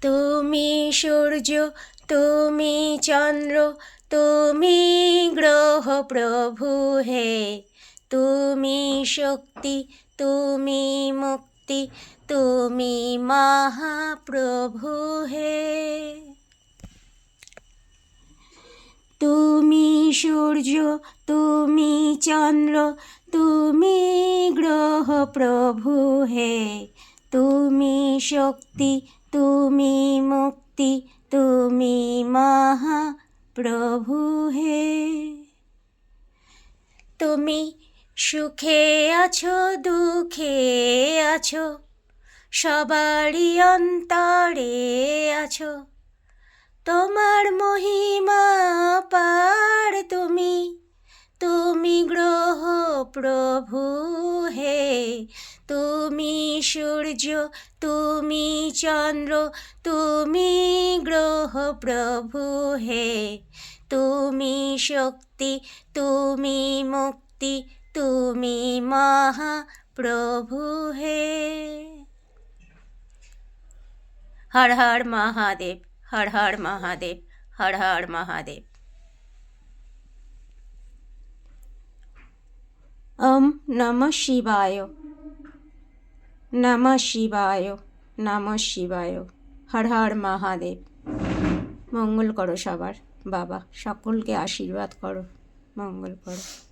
তুমি সূর্য, তুমি চন্দ্র, তুমি গ্রহ প্রভু হে। তুমি শক্তি, তুমি মুক্তি, তুমি মহাপ্রভু হে। তুমি সূর্য, তুমি চন্দ্র, তুমি গ্রহ প্রভু হে। তুমি শক্তি, তুমি মুক্তি, তুমি মহাপ্রভু হে। তুমি সুখে আছো, দুঃখে আছো, সবারই অন্তরে আছো। তোমার মহিমা পার তুমি, তুমি গ্রহ প্রভু হে। তুমি সূর্য, তুমি চন্দ্র, তুমি গ্রহ প্রভু হে। তুমি শক্তি, তুমি মুক্তি, তুমি মহাপ্রভু হে। হর হর মহাদেব, হর হর মহাদেব, হর হর মহাদেব। ওম নমঃ শিবায়, নমঃ শিবায়, নমঃ শিবায়। হর হর মহাদেব। মঙ্গল করো সবার বাবা, সকলকে আশীর্বাদ করো, মঙ্গল করো।